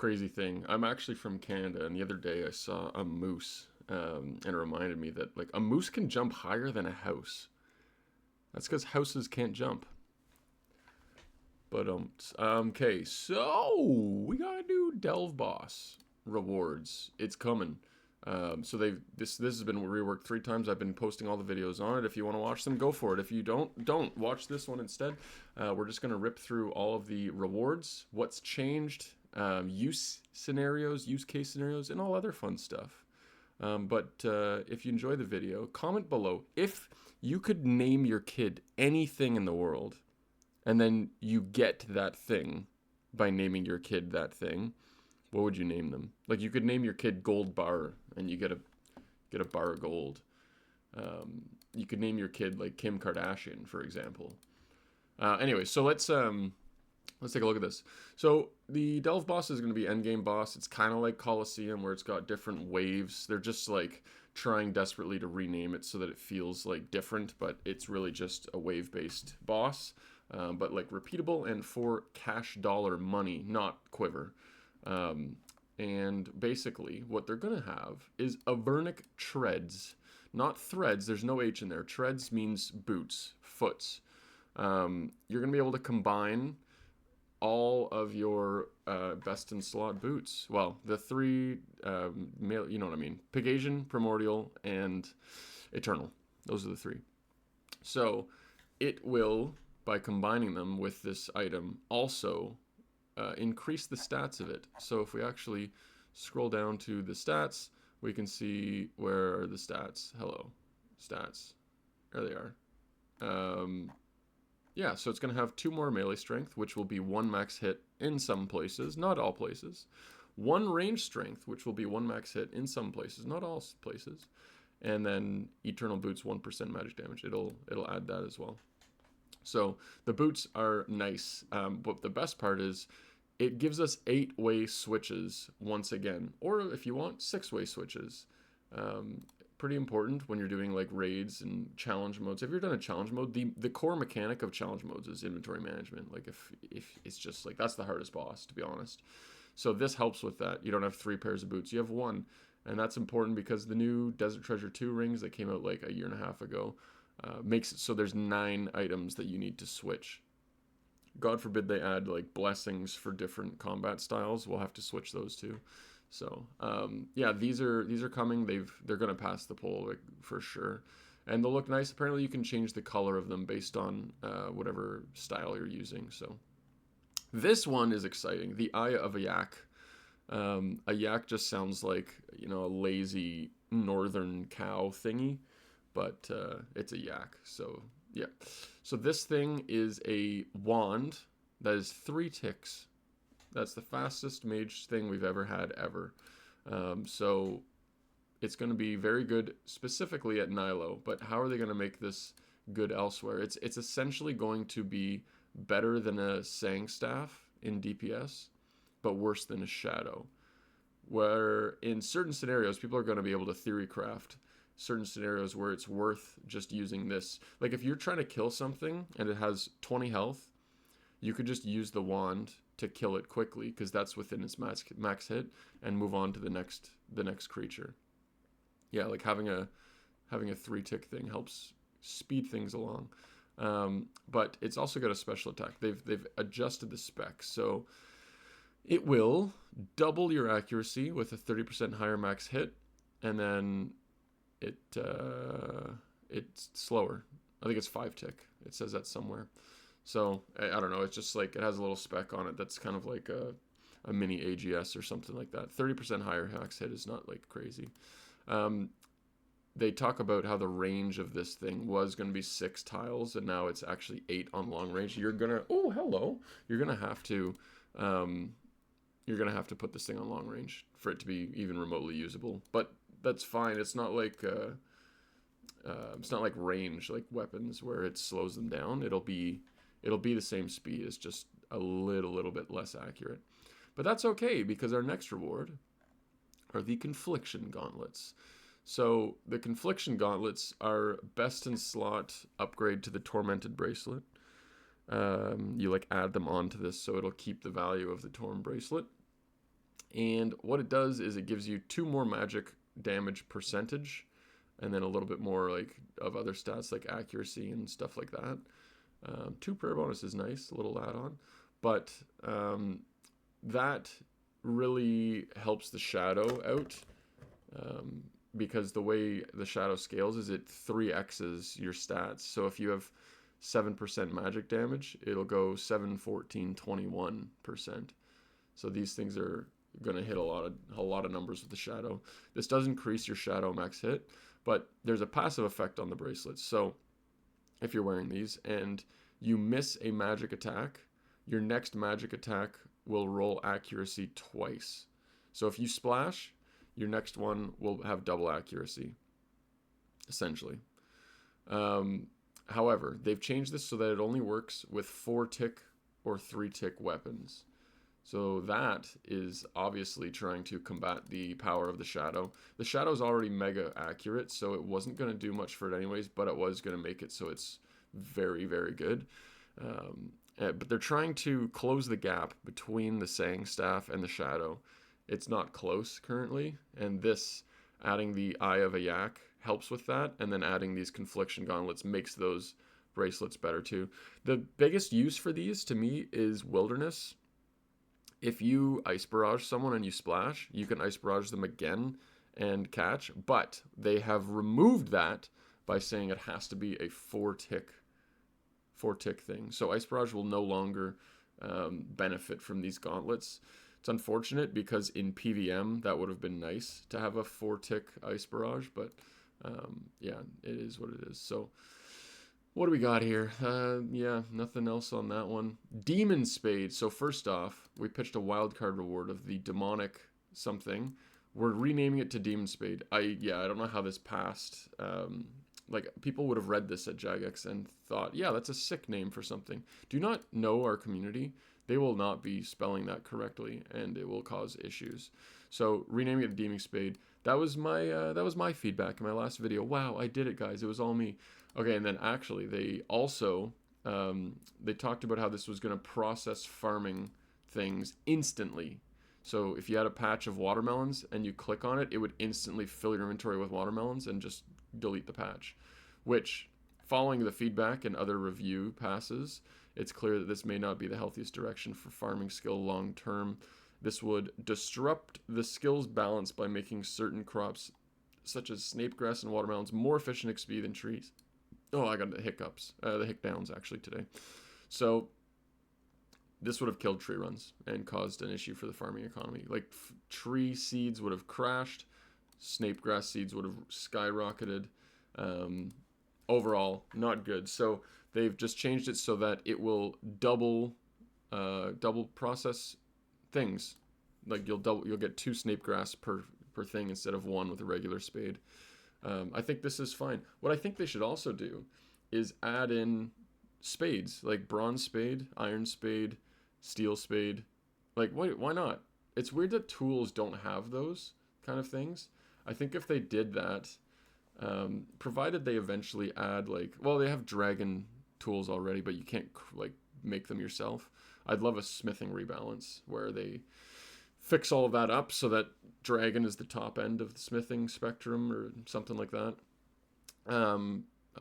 crazy thing. I'm actually from Canada, and the other day I saw a moose, and it reminded me that like a moose can jump higher than a house. That's because houses can't jump. But okay, so we got a new Delve Boss rewards. It's coming. So this has been reworked 3 times. I've been posting all the videos on it. If you want to watch them, go for it. If you don't watch this one instead. We're just gonna rip through all of the rewards, what's changed, use scenarios, use case scenarios, and all other fun stuff. But if you enjoy the video, comment below if you could name your kid anything in the world, and then you get that thing by naming your kid that thing. What would you name them? Like you could name your kid Gold Bar, and you get a bar of gold. You could name your kid like Kim Kardashian, for example. Anyway, so let's take a look at this. So the Delve boss is going to be endgame boss. It's kind of like Colosseum, where it's got different waves. They're just like trying desperately to rename it so that it feels like different, but it's really just a wave-based boss. But like repeatable and for cash dollar money, not quiver. And basically what they're going to have is Avernic treads, not threads. There's no H in there. Treads means boots, foots. You're going to be able to combine all of your best in slot boots. Well, the 3, you know what I mean. Pegasian, Primordial, and Eternal. Those are the 3. So it will, by combining them with this item, also increase the stats of it. So if we actually scroll down to the stats, we can see where are the stats. Hello, stats. There they are. Yeah, so it's going to have 2 more melee strength, which will be 1 max hit in some places, not all places. 1 range strength, which will be 1 max hit in some places, not all places. And then Eternal Boots 1% magic damage. It'll add that as well. So the boots are nice, but the best part is it gives us 8-way switches once again, or if you want 6-way switches. Pretty important when you're doing like raids and challenge modes. Have you ever done a challenge mode? The core mechanic of challenge modes is inventory management. Like if it's just like that's the hardest boss, to be honest. So this helps with that. You don't have 3 pairs of boots, you have 1, and that's important because the new Desert Treasure 2 rings that came out like a year and a half ago makes it so there's 9 items that you need to switch. God forbid they add like blessings for different combat styles. We'll have to switch those too. So yeah, these are coming. They're gonna pass the poll like, for sure, and they'll look nice. Apparently, you can change the color of them based on whatever style you're using. So this one is exciting. The Eye of Ayak. Ayak just sounds like a lazy northern cow thingy, but it's a yak. So yeah, so this thing is a wand that is 3 ticks. That's the fastest mage thing we've ever had ever. So it's going to be very good specifically at Nilo, but how are they going to make this good elsewhere? It's essentially going to be better than a Sang Staff in DPS, but worse than a Shadow. Where in certain scenarios, people are going to be able to theory craft certain scenarios where it's worth just using this. Like if you're trying to kill something and it has 20 health, you could just use the wand to kill it quickly because that's within its max hit and move on to the next creature. Yeah, like having a 3-tick thing helps speed things along. But it's also got a special attack. They've adjusted the specs, so it will double your accuracy with a 30% higher max hit, and then it's slower. I think it's 5-tick. It says that somewhere. So I don't know. It's just like it has a little spec on it that's kind of like a mini AGS or something like that. 30% higher max hit is not like crazy. They talk about how the range of this thing was going to be 6 tiles, and now it's actually 8 on long range. You're gonna You're gonna have to put this thing on long range for it to be even remotely usable. But that's fine. It's not like range like weapons where it slows them down. It'll be the same speed. It's just a little bit less accurate. But that's okay because our next reward are the Confliction gauntlets. So the Confliction gauntlets are best in slot upgrade to the Tormented bracelet. You like add them onto this so it'll keep the value of the Torm bracelet. And what it does is it gives you 2 more magic damage percentage, and then a little bit more like of other stats like accuracy and stuff like that. 2 prayer bonus is nice, a little add-on, but that really helps the shadow out, because the way the shadow scales is it 3x's your stats. So if you have 7% magic damage, it'll go 7, 14, 21%. So these things are going to hit a lot of numbers with the shadow. This does increase your shadow max hit, but there's a passive effect on the bracelets. So if you're wearing these and you miss a magic attack, your next magic attack will roll accuracy twice. So if you splash, your next one will have double accuracy, essentially. However, they've changed this so that it only works with 4-tick or 3-tick weapons. So that is obviously trying to combat the power of the shadow. The shadow is already mega accurate, so it wasn't going to do much for it anyways, but it was going to make it so it's very, very good. But they're trying to close the gap between the Sang staff and the shadow. It's not close currently, and this, adding the Eye of Ayak, helps with that, and then adding these Confliction gauntlets makes those bracelets better too. The biggest use for these to me is Wilderness. If you Ice Barrage someone and you splash, you can Ice Barrage them again and catch, but they have removed that by saying it has to be a 4-tick thing. So Ice Barrage will no longer benefit from these gauntlets. It's unfortunate because in PVM that would have been nice to have a 4-tick Ice Barrage, but yeah, it is what it is. So what do we got here? Yeah, nothing else on that one. Demon Spade. So first off, we pitched a wildcard reward of the demonic something. We're renaming it to Demon Spade. I don't know how this passed. Like, people would have read this at Jagex and thought, yeah, that's a sick name for something. Do not know our community. They will not be spelling that correctly, and it will cause issues. So renaming it the Demon Spade. That was my feedback in my last video. Wow, I did it, guys. It was all me. Okay, and then actually they also they talked about how this was going to process farming things instantly. So if you had a patch of watermelons and you click on it, it would instantly fill your inventory with watermelons and just delete the patch. Which, following the feedback and other review passes, it's clear that this may not be the healthiest direction for farming skill long term. This would disrupt the skills balance by making certain crops, such as snapegrass and watermelons, more efficient XP than trees. Oh, I got the hiccups, the hic downs actually today. So this would have killed tree runs and caused an issue for the farming economy. Like, tree seeds would have crashed, snapegrass seeds would have skyrocketed. Overall, not good. So they've just changed it so that it will double process things. Like, you'll get 2 snapegrass per thing instead of 1 with a regular spade. I think this is fine. What I think they should also do is add in spades, like bronze spade, iron spade, steel spade. Like, why not? It's weird that tools don't have those kind of things. I think if they did that, provided they eventually add, like, well, they have dragon tools already, but you can't like make them yourself. I'd love a smithing rebalance where they fix all of that up so that dragon is the top end of the smithing spectrum or something like that.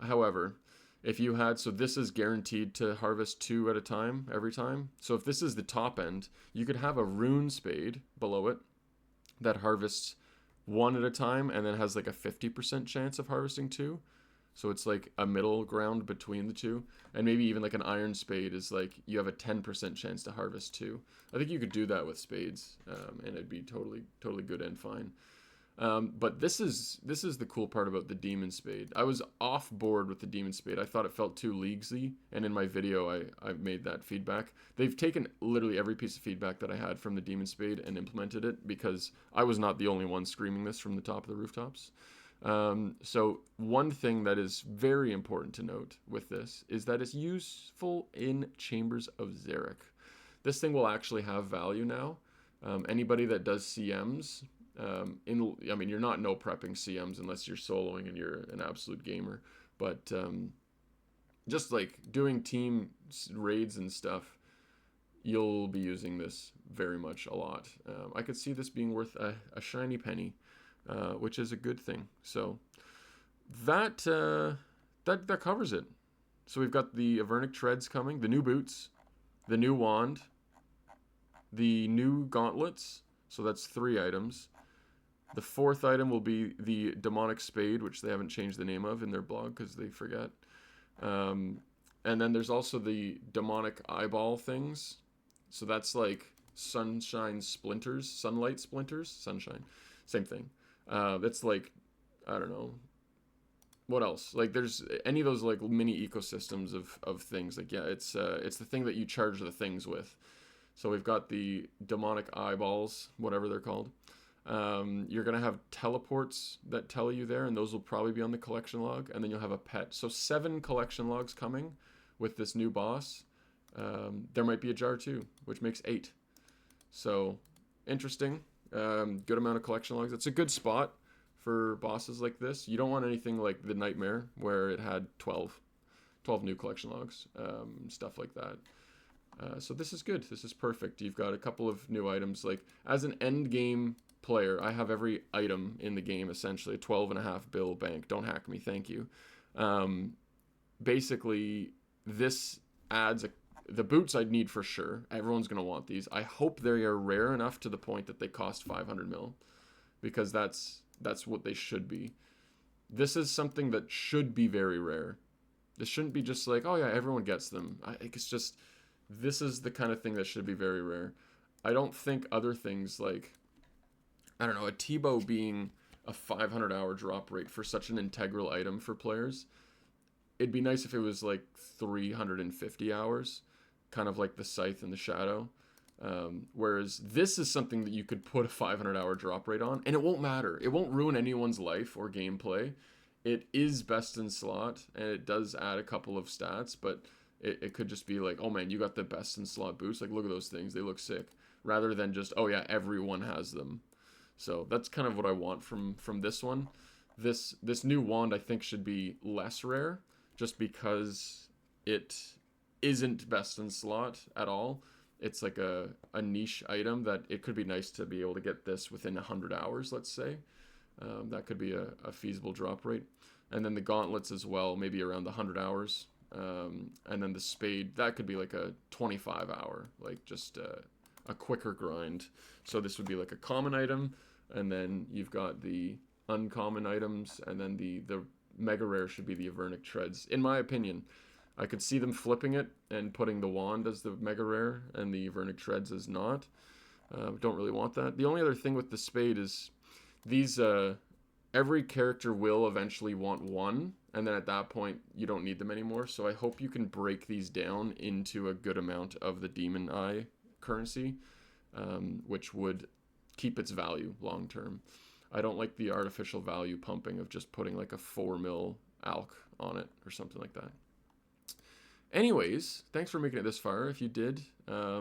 However, if you had, so this is guaranteed to harvest 2 at a time every time. So if this is the top end, you could have a rune spade below it that harvests 1 at a time and then has like a 50% chance of harvesting 2. So it's like a middle ground between the two. And maybe even like an iron spade is like you have a 10% chance to harvest 2. I think you could do that with spades, and it'd be totally good and fine. But this is the cool part about the demon spade. I was off board with the demon spade. I thought it felt too leaguesy, and in my video I made that feedback. They've taken literally every piece of feedback that I had from the demon spade and implemented it, because I was not the only one screaming this from the top of the rooftops. So one thing that is very important to note with this is that it's useful in Chambers of Xeric. This thing will actually have value now. Anybody that does CMs, I mean, you're not no prepping CMs unless you're soloing and you're an absolute gamer, but just like doing team raids and stuff, you'll be using this very much a lot. I could see this being worth a shiny penny, which is a good thing. So that that covers it. So we've got the Avernic treads coming, the new boots, the new wand, the new gauntlets. So that's 3 items. The 4th item will be the demonic spade, which they haven't changed the name of in their blog because they forget. And then there's also the demonic eyeball things. So that's like sunshine splinters, sunlight splinters, sunshine, same thing. That's like, I don't know, what else? Like there's any of those like mini ecosystems of things. Like yeah, it's the thing that you charge the things with. So we've got the demonic eyeballs, whatever they're called. You're going to have teleports that tell you there, and those will probably be on the collection log, and then you'll have a pet. So 7 collection logs coming with this new boss. There might be a jar too, which makes 8. So interesting. Good amount of collection logs. It's a good spot for bosses like this. You don't want anything like the Nightmare where it had 12 new collection logs, stuff like that. So this is good. This is perfect. You've got a couple of new items. Like as an end game player, I have every item in the game essentially. 12.5 bill bank. Don't hack me, thank you. Basically, this adds the boots I'd need for sure. Everyone's gonna want these. I hope they are rare enough to the point that they cost 500 mil, because that's what they should be. This is something that should be very rare. This shouldn't be just like, oh yeah, everyone gets them. It's just, this is the kind of thing that should be very rare. I don't think other things like, I don't know, a T-bow being a 500-hour drop rate for such an integral item for players. It'd be nice if it was like 350 hours, kind of like the Scythe and the Shadow. Whereas this is something that you could put a 500-hour drop rate on, and it won't matter. It won't ruin anyone's life or gameplay. It is best in slot, and it does add a couple of stats, but it could just be like, oh man, you got the best in slot boost. Like, look at those things. They look sick. Rather than just, oh yeah, everyone has them. So that's kind of what I want from this one. This new wand I think should be less rare, just because it isn't best in slot at all. It's like a niche item that it could be nice to be able to get this within 100 hours, let's say. That could be a feasible drop rate. And then the gauntlets as well, maybe around the 100 hours. And then the spade, that could be like a 25 hour, like just a quicker grind. So this would be like a common item, and then you've got the uncommon items, and then the mega rare should be the Avernic treads. In my opinion, I could see them flipping it and putting the wand as the mega rare and the Avernic treads as not. Don't really want that. The only other thing with the spade is these, every character will eventually want one, and then at that point you don't need them anymore. So I hope you can break these down into a good amount of the demon eye currency, which would keep its value long term. I don't like the artificial value pumping of just putting like a 4 mil alk on it or something like that. Anyways, thanks for making it this far. If you did, yeah,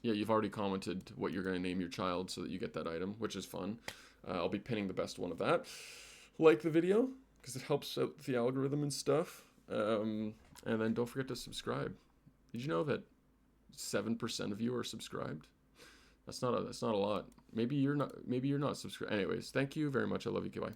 you've already commented what you're going to name your child so that you get that item, which is fun. I'll be pinning the best one of that. Like the video, because it helps out the algorithm and stuff. And then don't forget to subscribe. Did you know that 7% of you are subscribed? That's not a lot. Maybe you're not subscribed. Anyways, thank you very much. I love you. Goodbye.